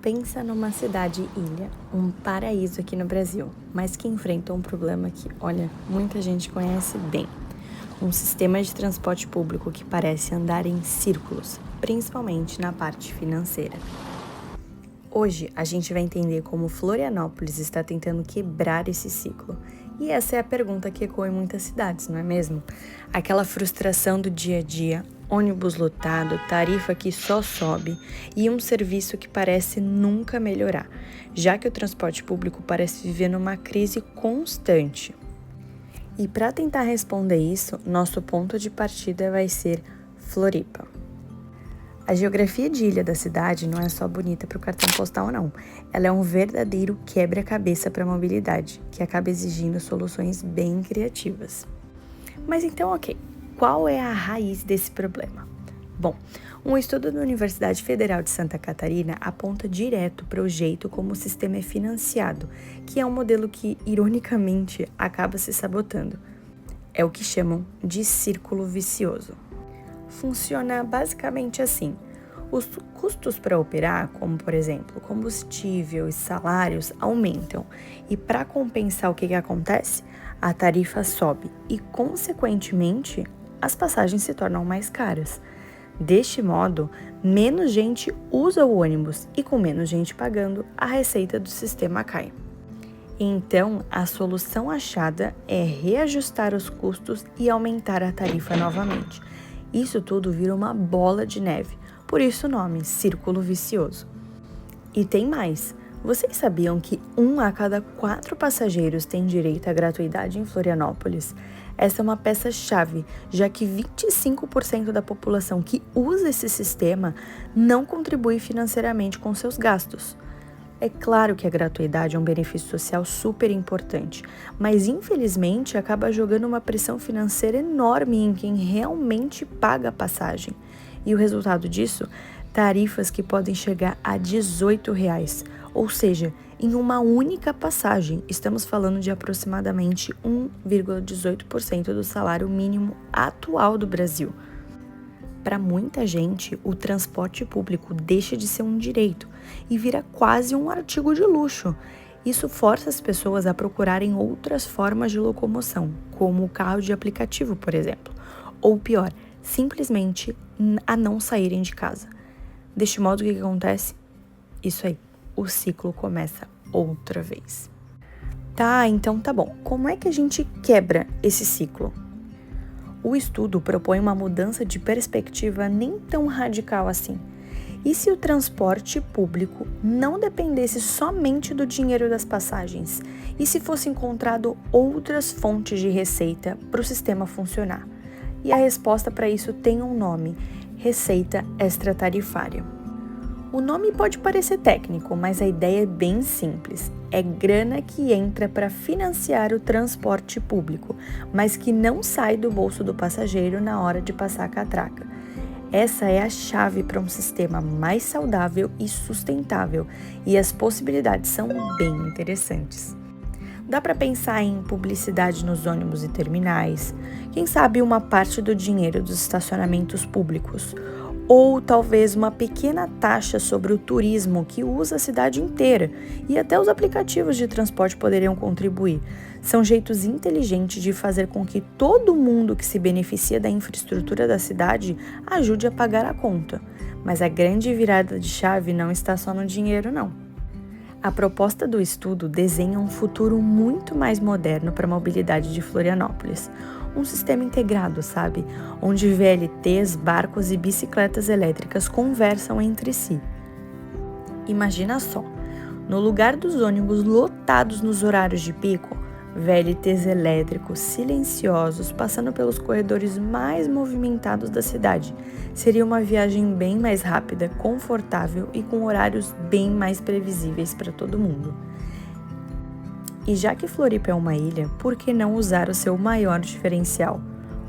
Pensa numa cidade-ilha, um paraíso aqui no Brasil, mas que enfrenta um problema que, olha, muita gente conhece bem. Um sistema de transporte público que parece andar em círculos, principalmente na parte financeira. Hoje, a gente vai entender como Florianópolis está tentando quebrar esse ciclo. E essa é a pergunta que ecoa em muitas cidades, não é mesmo? Aquela frustração do dia a dia, ônibus lotado, tarifa que só sobe e um serviço que parece nunca melhorar, já que o transporte público parece viver numa crise constante. E para tentar responder isso, nosso ponto de partida vai ser Floripa. A geografia de ilha da cidade não é só bonita para o cartão postal, não. Ela é um verdadeiro quebra-cabeça para a mobilidade, que acaba exigindo soluções bem criativas. Mas então, ok, qual é a raiz desse problema? Bom, um estudo da Universidade Federal de Santa Catarina aponta direto para o jeito como o sistema é financiado, que é um modelo que, ironicamente, acaba se sabotando. É o que chamam de círculo vicioso. Funciona basicamente assim: os custos para operar, como por exemplo combustível e salários, aumentam, e para compensar o que acontece? A tarifa sobe e, consequentemente, as passagens se tornam mais caras. Deste modo, menos gente usa o ônibus e, com menos gente pagando, a receita do sistema cai. Então, a solução achada é reajustar os custos e aumentar a tarifa novamente. Isso tudo vira uma bola de neve, por isso o nome, círculo vicioso. E tem mais, vocês sabiam que 1 a cada 4 passageiros tem direito à gratuidade em Florianópolis? Essa é uma peça-chave, já que 25% da população que usa esse sistema não contribui financeiramente com seus gastos. É claro que a gratuidade é um benefício social super importante, mas infelizmente acaba jogando uma pressão financeira enorme em quem realmente paga a passagem. E o resultado disso? Tarifas que podem chegar a R$ 18, ou seja, em uma única passagem, estamos falando de aproximadamente 1,18% do salário mínimo atual do Brasil. Para muita gente, o transporte público deixa de ser um direito e vira quase um artigo de luxo. Isso força as pessoas a procurarem outras formas de locomoção, como o carro de aplicativo, por exemplo. Ou pior, simplesmente a não saírem de casa. Deste modo, o que acontece? Isso aí, o ciclo começa outra vez. Tá, então tá bom. Como é que a gente quebra esse ciclo? O estudo propõe uma mudança de perspectiva nem tão radical assim. E se o transporte público não dependesse somente do dinheiro das passagens? E se fosse encontrado outras fontes de receita para o sistema funcionar? E a resposta para isso tem um nome: receita extratarifária. O nome pode parecer técnico, mas a ideia é bem simples. É grana que entra para financiar o transporte público, mas que não sai do bolso do passageiro na hora de passar a catraca. Essa é a chave para um sistema mais saudável e sustentável, e as possibilidades são bem interessantes. Dá para pensar em publicidade nos ônibus e terminais, quem sabe uma parte do dinheiro dos estacionamentos públicos, ou talvez uma pequena taxa sobre o turismo que usa a cidade inteira, e até os aplicativos de transporte poderiam contribuir. São jeitos inteligentes de fazer com que todo mundo que se beneficia da infraestrutura da cidade ajude a pagar a conta. Mas a grande virada de chave não está só no dinheiro, não. A proposta do estudo desenha um futuro muito mais moderno para a mobilidade de Florianópolis. Um sistema integrado, sabe? Onde VLTs, barcos e bicicletas elétricas conversam entre si. Imagina só, no lugar dos ônibus lotados nos horários de pico, VLTs elétricos silenciosos passando pelos corredores mais movimentados da cidade. Seria uma viagem bem mais rápida, confortável e com horários bem mais previsíveis para todo mundo. E já que Floripa é uma ilha, por que não usar o seu maior diferencial?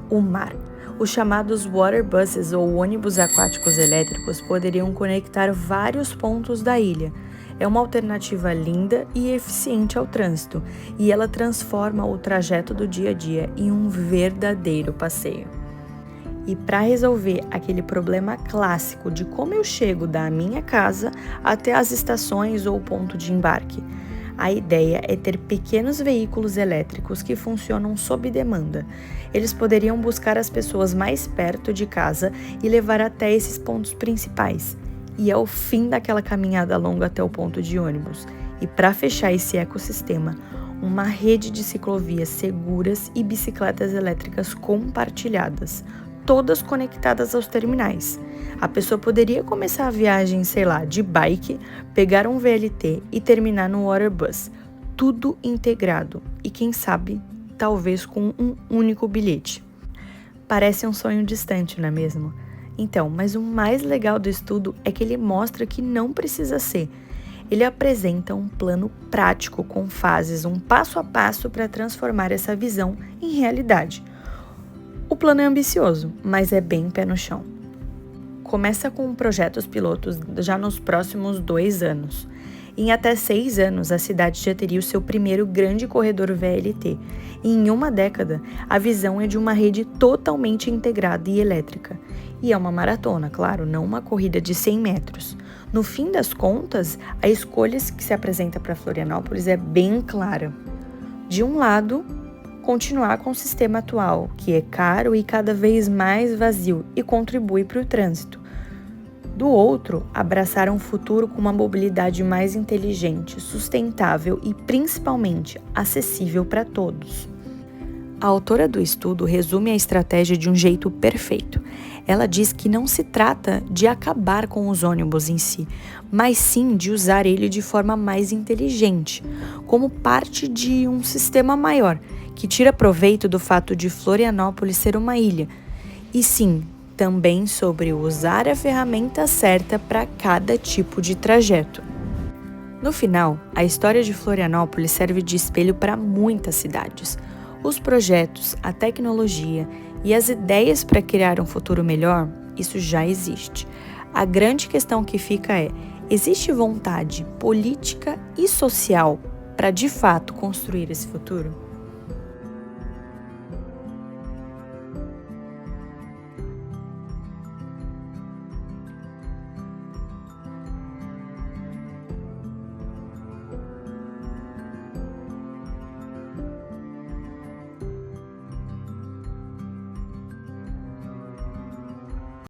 O mar. Os chamados water buses ou ônibus aquáticos elétricos poderiam conectar vários pontos da ilha. É uma alternativa linda e eficiente ao trânsito, e ela transforma o trajeto do dia a dia em um verdadeiro passeio. E para resolver aquele problema clássico de como eu chego da minha casa até as estações ou ponto de embarque, a ideia é ter pequenos veículos elétricos que funcionam sob demanda. Eles poderiam buscar as pessoas mais perto de casa e levar até esses pontos principais. E é o fim daquela caminhada longa até o ponto de ônibus. E para fechar esse ecossistema, uma rede de ciclovias seguras e bicicletas elétricas compartilhadas, todas conectadas aos terminais. A pessoa poderia começar a viagem, de bike, pegar um VLT e terminar no Waterbus, tudo integrado e quem sabe, talvez com um único bilhete. Parece um sonho distante, não é mesmo? Então, mas o mais legal do estudo é que ele mostra que não precisa ser. Ele apresenta um plano prático com fases, um passo a passo para transformar essa visão em realidade. O plano é ambicioso, mas é bem pé no chão. Começa com projetos pilotos já nos próximos 2 anos. Em até 6 anos, a cidade já teria o seu primeiro grande corredor VLT. E em uma década, a visão é de uma rede totalmente integrada e elétrica. E é uma maratona, claro, não uma corrida de 100 metros. No fim das contas, a escolha que se apresenta para Florianópolis é bem clara. De um lado, continuar com o sistema atual, que é caro e cada vez mais vazio e contribui para o trânsito. Do outro, abraçar um futuro com uma mobilidade mais inteligente, sustentável e principalmente acessível para todos. A autora do estudo resume a estratégia de um jeito perfeito. Ela diz que não se trata de acabar com os ônibus em si, mas sim de usar ele de forma mais inteligente, como parte de um sistema maior, que tira proveito do fato de Florianópolis ser uma ilha, e sim, também sobre usar a ferramenta certa para cada tipo de trajeto. No final, a história de Florianópolis serve de espelho para muitas cidades. Os projetos, a tecnologia e as ideias para criar um futuro melhor, isso já existe. A grande questão que fica é: existe vontade política e social para de fato construir esse futuro?